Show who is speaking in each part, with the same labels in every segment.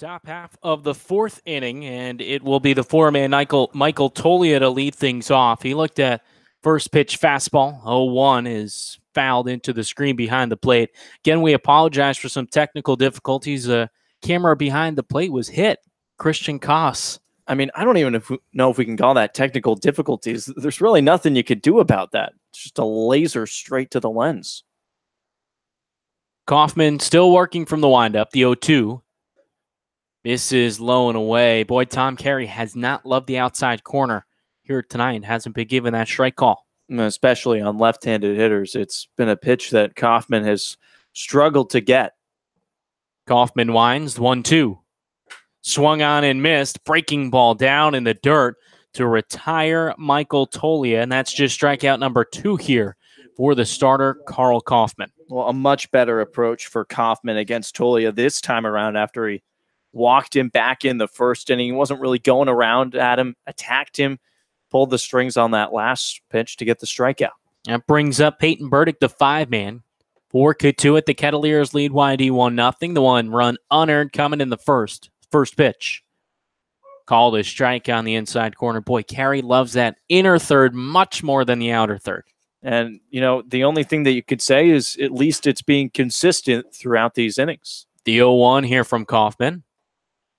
Speaker 1: Top half of the fourth inning, and it will be the four-man Michael Tolia to lead things off. He looked at first pitch fastball. 0-1 is fouled into the screen behind the plate. Again, we apologize for some technical difficulties. The camera behind the plate was hit. Christian Koss.
Speaker 2: I mean, I don't even know if we can call that technical difficulties. There's really nothing you could do about that. It's just a laser straight to the lens.
Speaker 1: Kaufman still working from the windup, the 0-2. This is low and away. Boy, Tom Carey has not loved the outside corner here tonight and hasn't been given that strike call.
Speaker 2: Especially on left-handed hitters. It's been a pitch that Kaufman has struggled to get.
Speaker 1: Kaufman winds, 1-2. Swung on and missed. Breaking ball down in the dirt to retire Michael Tolia, and that's just strikeout number 2 here for the starter, Carl Kaufman.
Speaker 2: Well, a much better approach for Kaufman against Tolia this time around after he walked him back in the first inning. He wasn't really going around at him, attacked him, pulled the strings on that last pitch to get the strikeout.
Speaker 1: That brings up Peyton Burdick, the 5-man. For Cotuit, the Kettleers lead YD 1-0. The one run unearned coming in the first pitch. Called a strike on the inside corner. Boy, Carey loves that inner third much more than the outer third.
Speaker 2: And, you know, the only thing that you could say is at least it's being consistent throughout these innings.
Speaker 1: The 0-1 here from Kaufman.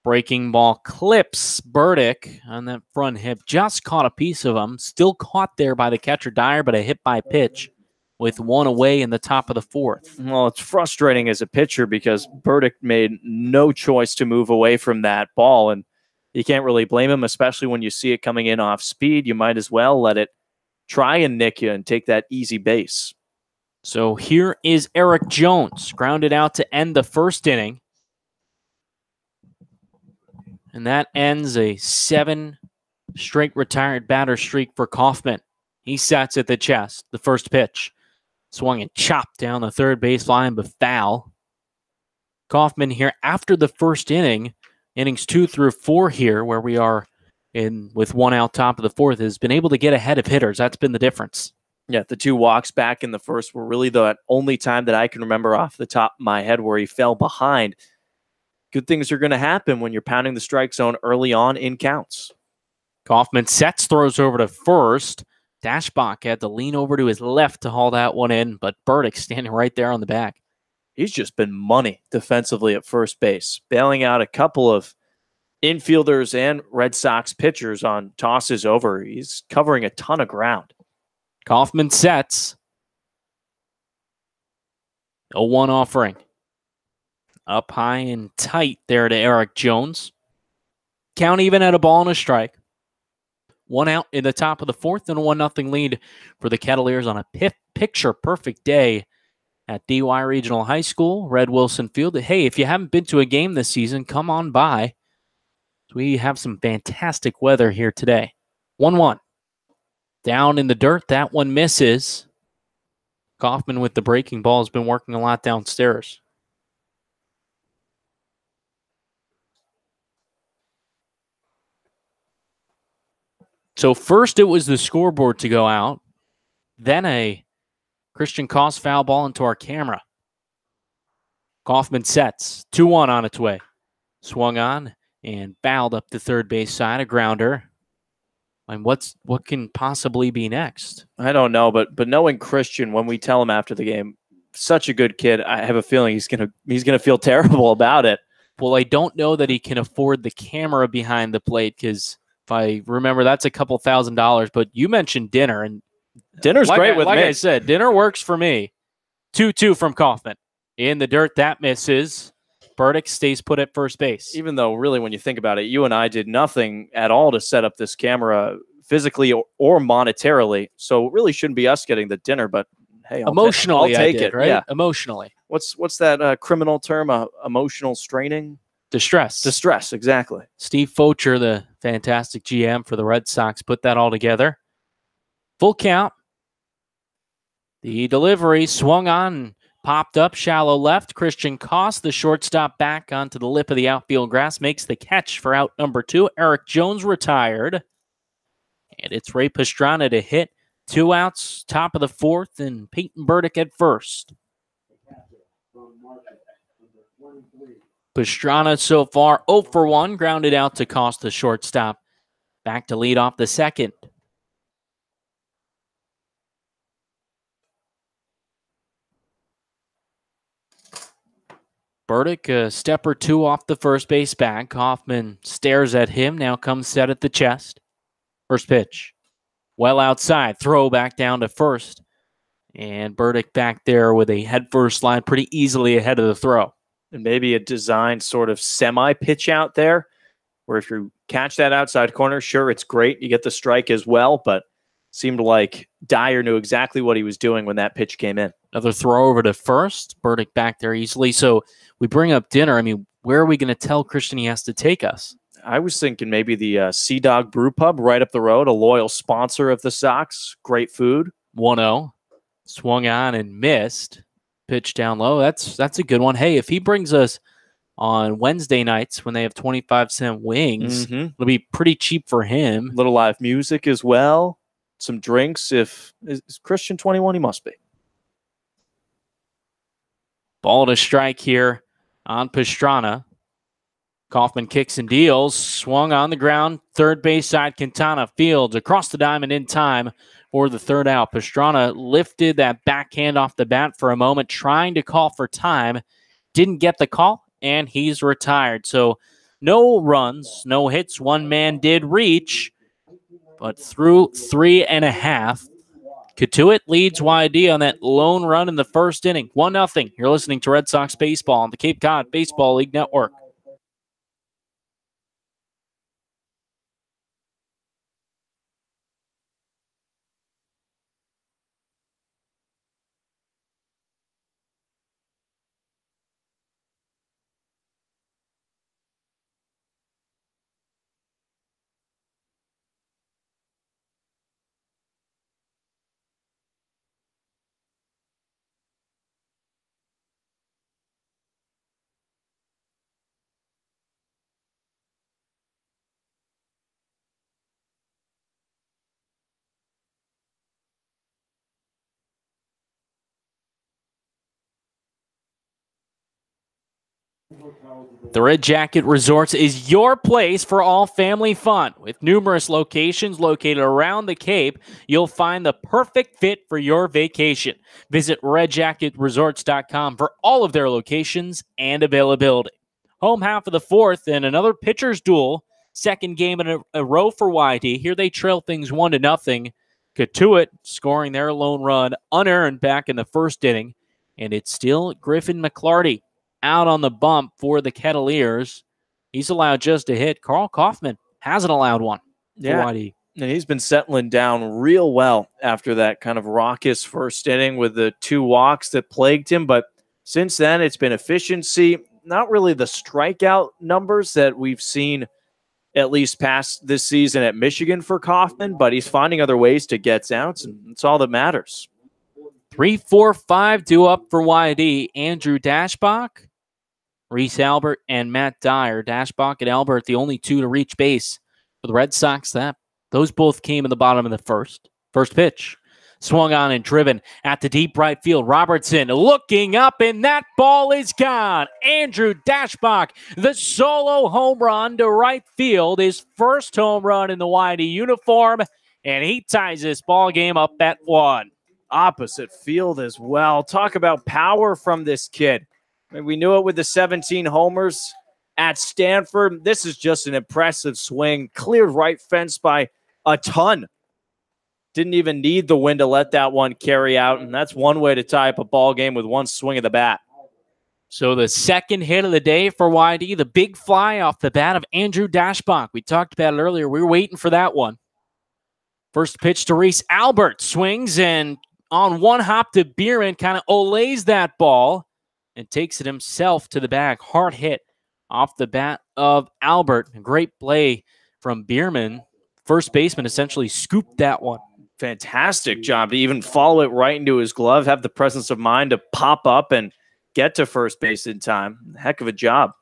Speaker 1: Breaking ball clips Burdick on that front hip. Just caught a piece of him. Still caught there by the catcher Dyer, but a hit by pitch with one away in the top of the fourth.
Speaker 2: Well, it's frustrating as a pitcher because Burdick made no choice to move away from that ball, and you can't really blame him, especially when you see it coming in off speed. You might as well let it try and nick you and take that easy base.
Speaker 1: So here is Eric Jones, grounded out to end the first inning. And that ends a 7 straight retired batter streak for Kaufman. He sets at the chest. The first pitch. Swung and chopped down the third baseline, but foul. Kaufman here after the first inning, innings 2 through 4 here, where we are in with one out top of the fourth, has been able to get ahead of hitters. That's been the difference.
Speaker 2: Yeah, the 2 walks back in the first were really the only time that I can remember off the top of my head where he fell behind. Good things are going to happen when you're pounding the strike zone early on in counts.
Speaker 1: Kaufman sets, throws over to first. Dashbach had to lean over to his left to haul that one in, but Burdick standing right there on the back.
Speaker 2: He's just been money defensively at first base, bailing out a couple of infielders and Red Sox pitchers on tosses over. He's covering a ton of ground.
Speaker 1: Kaufman sets. 0-1 offering. Up high and tight there to Eric Jones. Count even at a ball and a strike. 1 out in the top of the fourth and a 1-0 lead for the Kettleers on a picture-perfect day at DY Regional High School, Red Wilson Field. Hey, if you haven't been to a game this season, come on by. We have some fantastic weather here today. 1-1. Down in the dirt, that one misses. Kaufman with the breaking ball has been working a lot downstairs. So first it was the scoreboard to go out. Then a Christian Koss foul ball into our camera. Kaufman sets. 2-1 on its way. Swung on and fouled up the third base side. A grounder. And what can possibly be next?
Speaker 2: I don't know, but knowing Christian, when we tell him after the game, such a good kid, I have a feeling he's gonna feel terrible about it.
Speaker 1: Well, I don't know that he can afford the camera behind the plate because if I remember, that's a couple $1,000. But you mentioned dinner, and
Speaker 2: dinner's great with me.
Speaker 1: Like I said, dinner works for me. 2-2 from Kaufman. In the dirt, that misses. Burdick stays put at first base.
Speaker 2: Even though, really, when you think about it, you and I did nothing at all to set up this camera physically or monetarily. So it really shouldn't be us getting the dinner. But hey,
Speaker 1: emotionally,
Speaker 2: I'll take it.
Speaker 1: Right?
Speaker 2: Yeah.
Speaker 1: Emotionally.
Speaker 2: What's that criminal term? Emotional straining?
Speaker 1: Distress.
Speaker 2: Distress, exactly.
Speaker 1: Steve Focher, the fantastic GM for the Red Sox, put that all together. Full count. The delivery swung on, popped up, shallow left. Christian Koss, the shortstop, back onto the lip of the outfield grass, makes the catch for out number 2. Eric Jones retired. And it's Ray Pastrana to hit. 2 outs, top of the fourth, and Peyton Burdick at first. Pastrana so far 0 for 1, grounded out to cost the shortstop. Back to lead off the second. Burdick a step or two off the first base bag. Hoffman stares at him, now comes set at the chest. First pitch. Well outside, throw back down to first. And Burdick back there with a headfirst slide pretty easily ahead of the throw.
Speaker 2: And maybe a designed sort of semi-pitch out there, where if you catch that outside corner, sure, it's great. You get the strike as well, but seemed like Dyer knew exactly what he was doing when that pitch came in.
Speaker 1: Another throw over to first. Burdick back there easily. So we bring up dinner. I mean, where are we going to tell Christian he has to take us?
Speaker 2: I was thinking maybe the Sea Dog Brew Pub right up the road, a loyal sponsor of the Sox. Great food.
Speaker 1: 1-0. Swung on and missed. Pitch down low. That's a good one. Hey, if he brings us on Wednesday nights when they have 25-cent wings, it'll be pretty cheap for him.
Speaker 2: A little live music as well. Some drinks. Is Christian 21? He must be.
Speaker 1: Ball to strike here on Pastrana. Kaufman kicks and deals. Swung on the ground. Third base side, Quintana fields across the diamond in time for the third out. Pastrana lifted that backhand off the bat for a moment, trying to call for time. Didn't get the call, and he's retired. So no runs, no hits. One man did reach, but through 3.5. Cotuit leads YD on that lone run in the first inning. 1-0. You're listening to Red Sox Baseball on the Cape Cod Baseball League Network. The Red Jacket Resorts is your place for all family fun. With numerous locations located around the Cape, you'll find the perfect fit for your vacation. Visit redjacketresorts.com for all of their locations and availability. Home half of the fourth and another pitcher's duel. Second game in a row for YD. Here they trail things 1-0. Cotuit scoring their lone run unearned back in the first inning. And it's still Griffin McClarty out on the bump for the Kettleers. He's allowed just a hit. Carl Kaufman hasn't allowed one for YD.
Speaker 2: And he's been settling down real well after that kind of raucous first inning with the 2 walks that plagued him. But since then, it's been efficiency, not really the strikeout numbers that we've seen at least past this season at Michigan for Kaufman, but he's finding other ways to get outs, and that's all that matters.
Speaker 1: 3, 4, 5 due up for YD. Andrew Dashbach, Reese Albert, and Matt Dyer. Dashbach and Albert, the only 2 to reach base for the Red Sox. Those both came in the bottom of the first. First pitch. Swung on and driven at the deep right field. Robertson looking up, and that ball is gone. Andrew Dashbach, the solo home run to right field. His first home run in the YD uniform, and he ties this ball game up at 1.
Speaker 2: Opposite field as well. Talk about power from this kid. I mean, we knew it with the 17 homers at Stanford. This is just an impressive swing. Cleared right fence by a ton. Didn't even need the wind to let that one carry out, and that's one way to tie up a ball game with one swing of the bat.
Speaker 1: So the second hit of the day for YD, the big fly off the bat of Andrew Dashbach. We talked about it earlier. We were waiting for that one. First pitch to Reese Albert. Swings and on one hop to Bierman, kind of olays that ball and takes it himself to the bag. Hard hit off the bat of Albert. A great play from Bierman. First baseman essentially scooped that one.
Speaker 2: Fantastic job to even follow it right into his glove, have the presence of mind to pop up and get to first base in time. Heck of a job.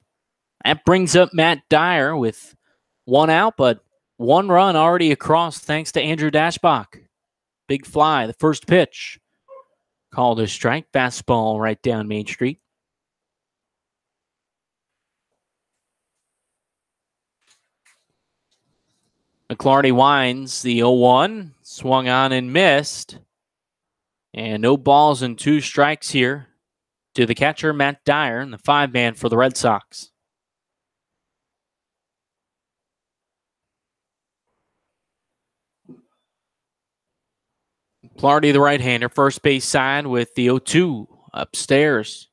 Speaker 1: That brings up Matt Dyer with 1 out, but 1 run already across thanks to Andrew Dashbach. Big fly, the first pitch. Called a strike, fastball right down Main Street. McClarty winds the 0-1, swung on and missed. And no balls and 2 strikes here to the catcher, Matt Dyer, and the 5-man for the Red Sox. McClarty, the right-hander, first base side with the 0-2 upstairs.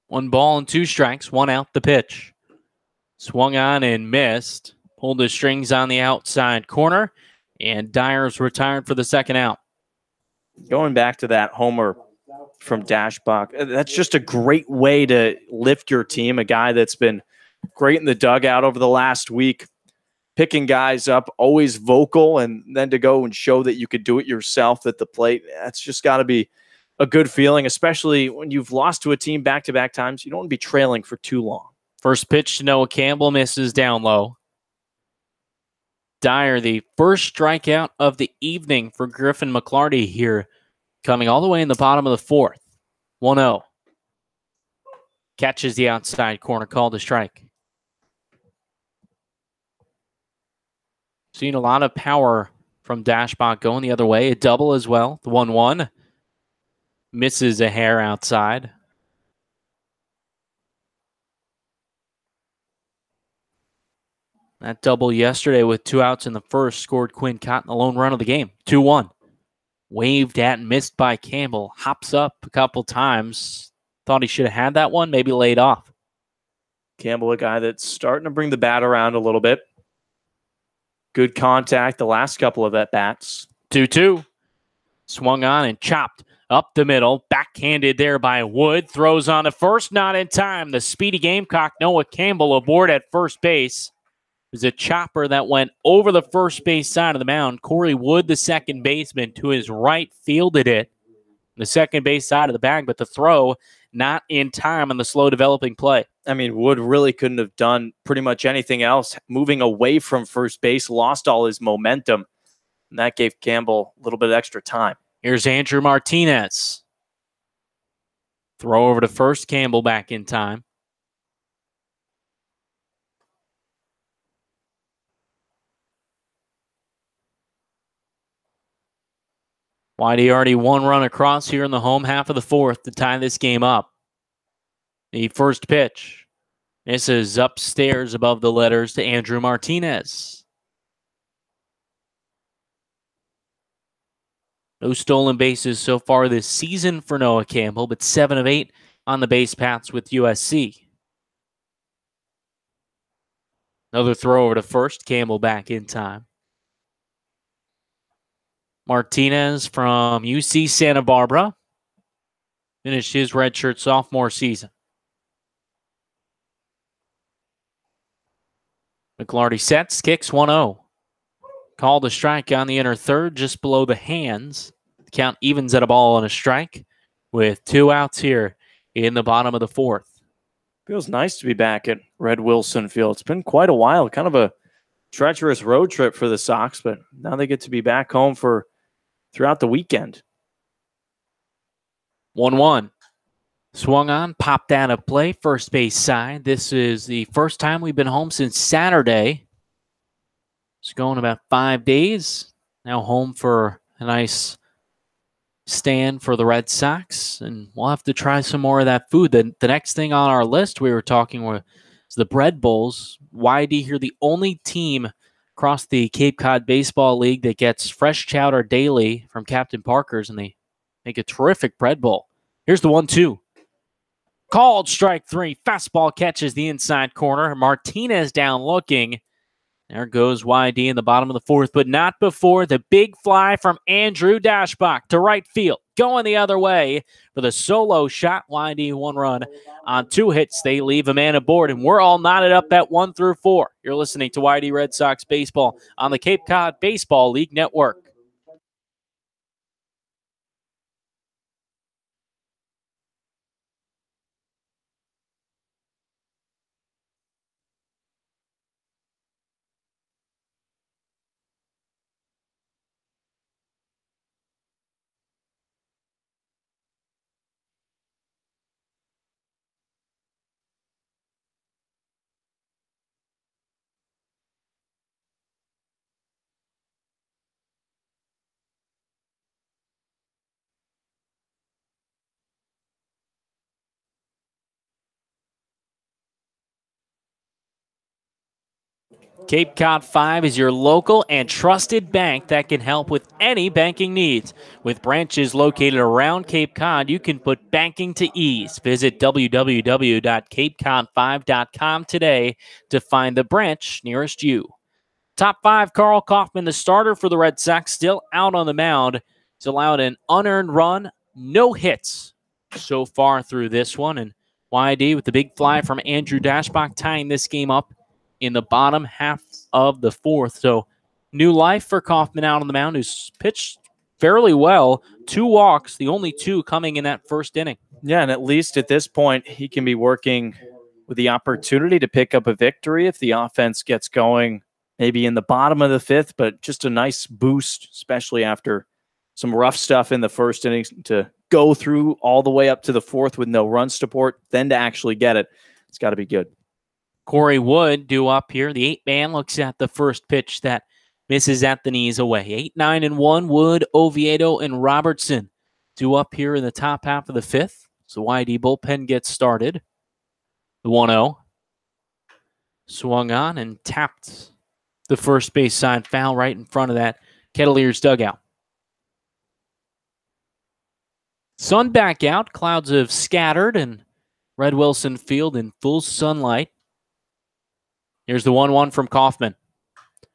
Speaker 1: One ball and 2 strikes, 1 out the pitch. Swung on and missed. Pulled the strings on the outside corner, and Dyer's retired for the second out.
Speaker 2: Going back to that homer from Dashbach, that's just a great way to lift your team. A guy that's been great in the dugout over the last week, picking guys up, always vocal, and then to go and show that you could do it yourself at the plate. That's just got to be a good feeling, especially when you've lost to a team back-to-back times. You don't want to be trailing for too long.
Speaker 1: First pitch to Noah Campbell, misses down low. Dyer, the first strikeout of the evening for Griffin McClarty here, coming all the way in the bottom of the 4th. 1-0. Catches the outside corner, called a strike. Seen a lot of power from Dashbach going the other way. A double as well. The 1-1. Misses a hair outside. That double yesterday with 2 outs in the first scored Quinn Cotton the lone run of the game. 2-1. Waved at and missed by Campbell. Hops up a couple times. Thought he should have had that one. Maybe laid off.
Speaker 2: Campbell, a guy that's starting to bring the bat around a little bit. Good contact the last couple of at-bats.
Speaker 1: 2-2. Swung on and chopped up the middle. Backhanded there by Wood. Throws on the first. Not in time. The speedy Gamecock Noah Campbell aboard at first base. It was a chopper that went over the first base side of the mound. Corey Wood, the second baseman, to his right, fielded it. The second base side of the bag, but the throw not in time on the slow developing play.
Speaker 2: I mean, Wood really couldn't have done pretty much anything else. Moving away from first base, lost all his momentum. And that gave Campbell a little bit of extra time.
Speaker 1: Here's Andrew Martinez. Throw over to first, Campbell back in time. Whitey already 1 run across here in the home half of the 4th to tie this game up. The first pitch. This is upstairs above the letters to Andrew Martinez. No stolen bases so far this season for Noah Campbell, but 7 of 8 on the base paths with USC. Another throw over to first. Campbell back in time. Martinez from UC Santa Barbara finished his redshirt sophomore season. McClarty sets, kicks 1-0. Called a strike on the inner third, just below the hands. The count evens at a ball and a strike with 2 outs here in the bottom of the 4th.
Speaker 2: Feels nice to be back at Red Wilson Field. It's been quite a while, kind of a treacherous road trip for the Sox, but now they get to be back home for throughout the weekend.
Speaker 1: 1-1. Swung on, popped out of play, first base side. This is the first time we've been home since Saturday. It's going about 5 days. Now home for a nice stand for the Red Sox, and we'll have to try some more of that food. The next thing on our list we were talking was the bread bowls. YD here, the only team across the Cape Cod Baseball League that gets fresh chowder daily from Captain Parker's, and they make a terrific bread bowl. Here's the 1-2. Called strike 3. Fastball catches the inside corner. Martinez down looking. There goes YD in the bottom of the 4th, but not before the big fly from Andrew Dashbach to right field. Going the other way for the solo shot. YD 1 run on 2 hits. They leave a man aboard, and we're all knotted up at 1 through 4. You're listening to YD Red Sox Baseball on the Cape Cod Baseball League Network. Cape Cod 5 is your local and trusted bank that can help with any banking needs. With branches located around Cape Cod, you can put banking to ease. Visit www.capecod5.com today to find the branch nearest you. Top 5, Carl Kaufman, the starter for the Red Sox, still out on the mound. He's allowed an unearned run, no hits so far through this one. And YD with the big fly from Andrew Dashbach tying this game up in the bottom half of the fourth. So new life for Kaufman out on the mound, who's pitched fairly well. 2 walks, the only 2 coming in that first inning.
Speaker 2: Yeah, and at least at this point, he can be working with the opportunity to pick up a victory if the offense gets going maybe in the bottom of the 5th, but just a nice boost, especially after some rough stuff in the first inning, to go through all the way up to the 4th with no run support, then to actually get it. It's got to be good.
Speaker 1: Corey Wood due up here. The 8-man looks at the first pitch that misses at the knees away. 8, 9, and 1. Wood, Oviedo, and Robertson due up here in the top half of the 5th. So YD bullpen gets started. The 1-0. Swung on and tapped the first base side foul right in front of that Kettleers dugout. Sun back out. Clouds have scattered and Red Wilson Field in full sunlight. Here's the 1-1 from Kaufman.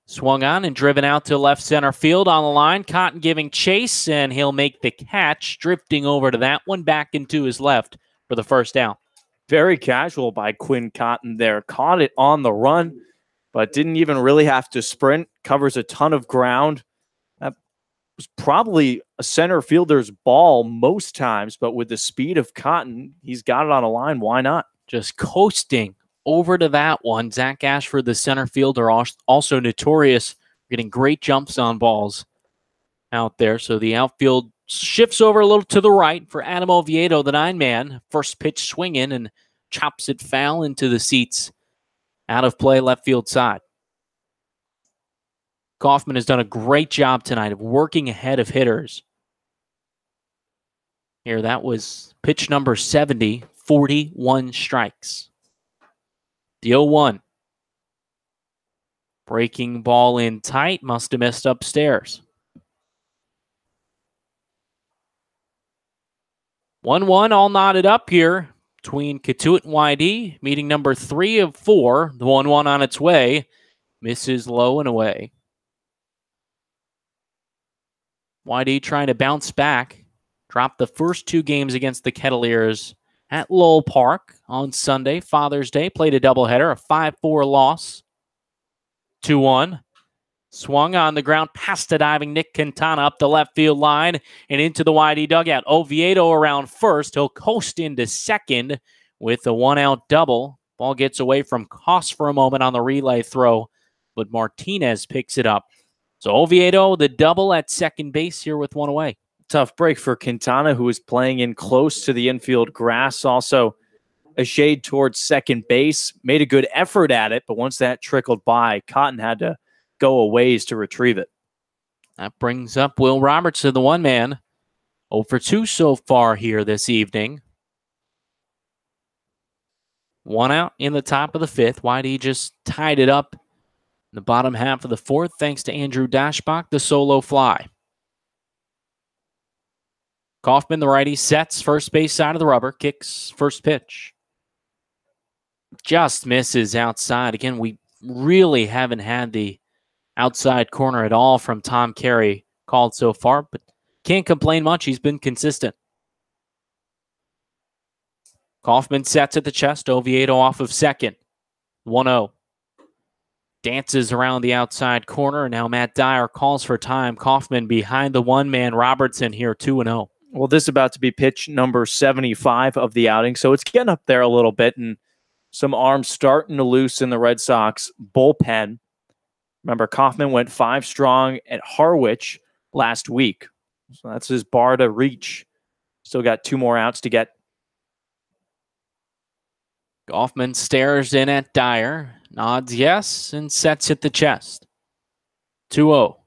Speaker 1: Swung on and driven out to left center field on the line. Cotton giving chase, and he'll make the catch, drifting over to that one, back into his left for the first down.
Speaker 2: Very casual by Quinn Cotton there. Caught it on the run, but didn't even really have to sprint. Covers a ton of ground. That was probably a center fielder's ball most times, but with the speed of Cotton, he's got it on a line. Why not?
Speaker 1: Just coasting over to that one. Zach Ashford, the center fielder, also notorious for getting great jumps on balls out there. So the outfield shifts over a little to the right for Adam Oviedo, the 9-man. First pitch swinging and chops it foul into the seats. Out of play, left field side. Kaufman has done a great job tonight of working ahead of hitters. Here, that was pitch number 70, 41 strikes. The 0-1. Breaking ball in tight. Must have missed upstairs. 1-1 all knotted up here between Cotuit and YD. Meeting number 3 of 4. The 1-1 on its way. Misses low and away. YD trying to bounce back. Dropped the first 2 games against the Kettleers at Lowell Park on Sunday, Father's Day. Played a doubleheader, a 5-4 loss. 2-1. Swung on the ground past the diving Nick Quintana up the left field line and into the YD dugout. Oviedo around first. He'll coast into second with a 1-out double. Ball gets away from Koss for a moment on the relay throw, but Martinez picks it up. So Oviedo, the double at second base here with 1 away.
Speaker 2: Tough break for Quintana, who was playing in close to the infield grass. Also a shade towards second base. Made a good effort at it, but once that trickled by, Cotton had to go a ways to retrieve it.
Speaker 1: That brings up Will Robertson, the 1-man. 0 for 2 so far here this evening. 1 out in the top of the 5th. YD just tied it up in the bottom half of the 4th thanks to Andrew Dashbach, the solo fly. Kaufman, the righty, sets first base side of the rubber, kicks first pitch. Just misses outside. Again, we really haven't had the outside corner at all from Tom Carey called so far, but can't complain much. He's been consistent. Kaufman sets at the chest. Oviedo off of second. 1-0. Dances around the outside corner. Now Matt Dyer calls for time. Kaufman behind the 1-man Robertson here, 2-0.
Speaker 2: Well, this is about to be pitch number 75 of the outing, so it's getting up there a little bit, and some arms starting to loose in the Red Sox bullpen. Remember, Kaufman went 5 strong at Harwich last week, so that's his bar to reach. Still got 2 more outs to get.
Speaker 1: Kaufman stares in at Dyer, nods yes, and sets at the chest. 2-0.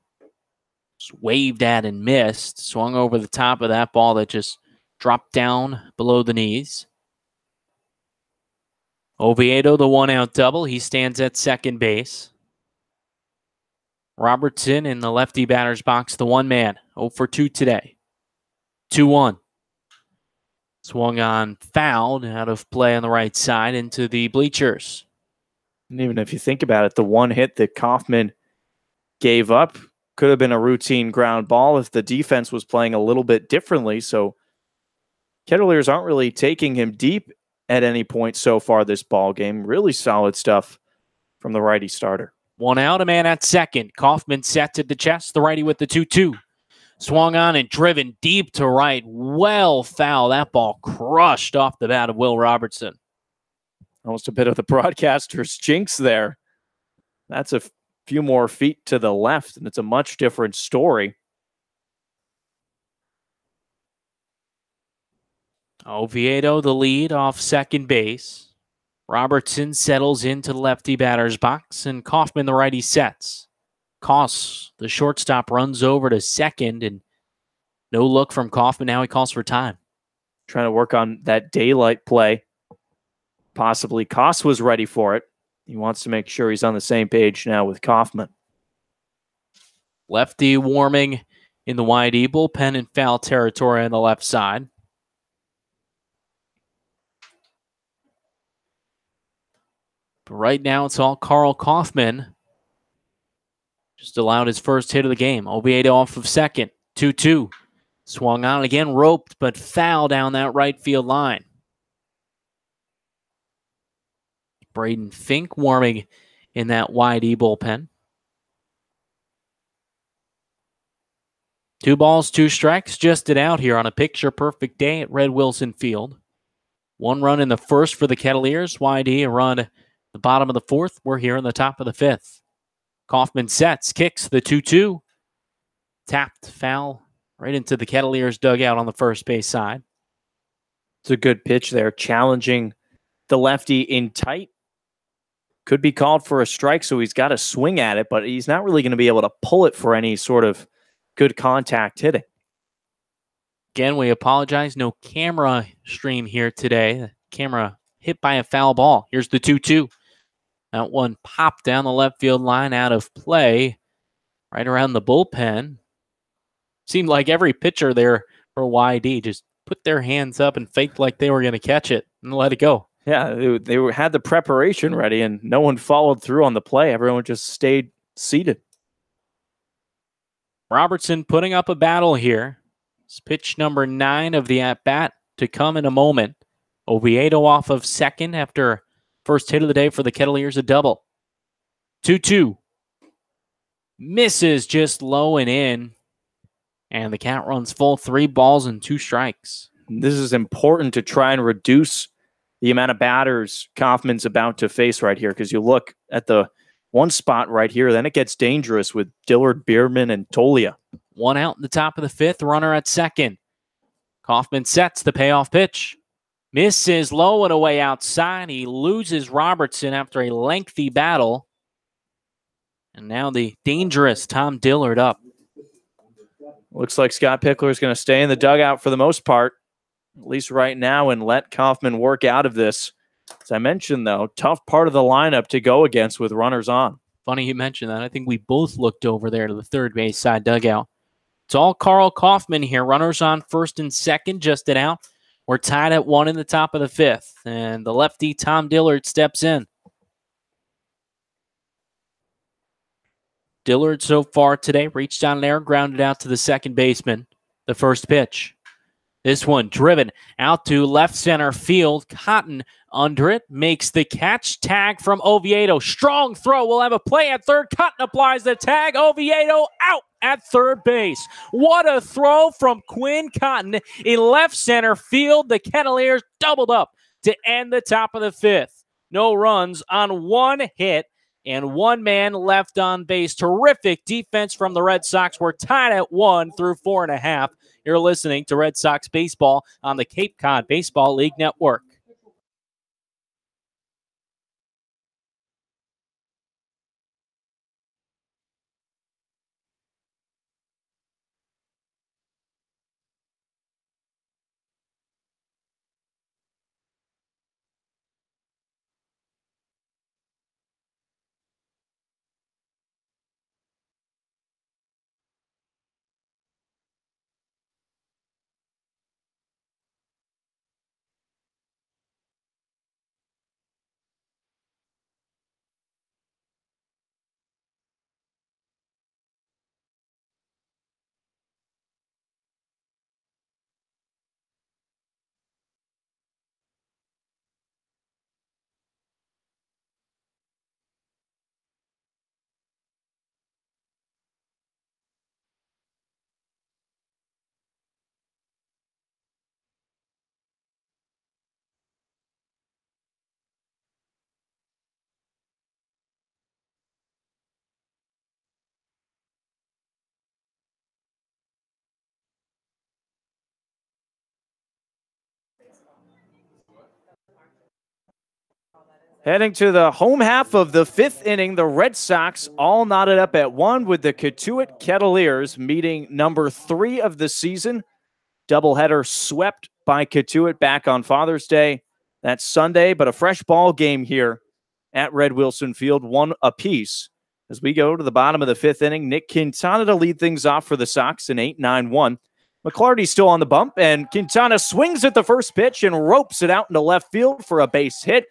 Speaker 1: Waved at and missed. Swung over the top of that ball that just dropped down below the knees. Oviedo, the 1-out double. He stands at second base. Robertson in the lefty batter's box, the one man. 0 for 2 today. 2-1. Swung on, fouled, out of play on the right side into the bleachers.
Speaker 2: And even if you think about it, the one hit that Kaufman gave up could have been a routine ground ball if the defense was playing a little bit differently. So Kettleers aren't really taking him deep at any point so far this ball game. Really solid stuff from the righty starter.
Speaker 1: 1 out, a man at second. Kaufman sets at the chest, the righty with the 2-2. Swung on and driven deep to right. Well foul. That ball crushed off the bat of Will Robertson.
Speaker 2: Almost a bit of the broadcaster's jinx there. That's a few more feet to the left, and it's a much different story.
Speaker 1: Oviedo the lead off second base. Robertson settles into the lefty batter's box, and Kaufman the righty sets. Koss, the shortstop, runs over to second, and no look from Kaufman. Now he calls for time.
Speaker 2: Trying to work on that daylight play. Possibly Koss was ready for it. He wants to make sure he's on the same page now with Kaufman.
Speaker 1: Lefty warming in the wide E bullpen in foul territory on the left side. But right now it's all Carl Kaufman. Just allowed his first hit of the game. Oviedo off of second. 2-2. Swung on again, roped, but foul down that right field line. Braden Fink warming in that wide E bullpen. 2 balls, 2 strikes, just it out here on a picture-perfect day at Red Wilson Field. 1 run in the first for the Kettleers. Wide E, a run at the bottom of the fourth. We're here in the top of the fifth. Kaufman sets, kicks the 2-2. Tapped foul right into the Kettleers dugout on the first base side.
Speaker 2: It's a good pitch there, challenging the lefty in tight. Could be called for a strike, so he's got to swing at it, but he's not really going to be able to pull it for any sort of good contact hitting.
Speaker 1: Again, we apologize. No camera stream here today. The camera hit by a foul ball. Here's the 2-2. That one popped down the left field line out of play, right around the bullpen. Seemed like every pitcher there for YD just put their hands up and faked like they were going to catch it and let it go.
Speaker 2: Yeah, they had the preparation ready, and no one followed through on the play. Everyone just stayed seated.
Speaker 1: Robertson putting up a battle here. It's pitch number 9 of the at-bat to come in a moment. Oviedo off of second after first hit of the day for the Kettleers, a double. 2-2. Misses just low and in. And the count runs full, 3 balls and 2 strikes.
Speaker 2: This is important to try and reduce the amount of batters Kaufman's about to face right here, because you look at the one spot right here, then it gets dangerous with Dillard, Bierman, and Tolia.
Speaker 1: 1 out in the top of the fifth, runner at second. Kaufman sets the payoff pitch. Misses low and away outside. He loses Robertson after a lengthy battle. And now the dangerous Tom Dillard up.
Speaker 2: Looks like Scott Pickler is going to stay in the dugout for the most part, at least right now, and let Kaufman work out of this. As I mentioned, though, tough part of the lineup to go against with runners on.
Speaker 1: Funny you mentioned that. I think we both looked over there to the third base side dugout. It's all Carl Kaufman here. Runners on first and second, just it out. We're tied at 1 in the top of the fifth. And the lefty Tom Dillard steps in. Dillard so far today reached down there, grounded out to the second baseman. The first pitch. This one driven out to left center field. Cotton under it, makes the catch. Tag from Oviedo. Strong throw. We'll have a play at third. Cotton applies the tag. Oviedo out at third base. What a throw from Quinn Cotton in left center field. The Kettleers doubled up to end the top of the fifth. No runs on 1 hit and 1 man left on base. Terrific defense from the Red Sox. We're tied at 1 through 4.5. You're listening to Red Sox Baseball on the Cape Cod Baseball League Network.
Speaker 2: Heading to the home half of the 5th inning, the Red Sox all knotted up at 1 with the Cotuit Kettleers meeting number 3 of the season. Doubleheader swept by Cotuit back on Father's Day. That's Sunday, but a fresh ball game here at Red Wilson Field, 1 apiece. As we go to the bottom of the 5th inning, Nick Quintana to lead things off for the Sox in 8-9-1. McClarty still on the bump, and Quintana swings at the first pitch and ropes it out into left field for a base hit.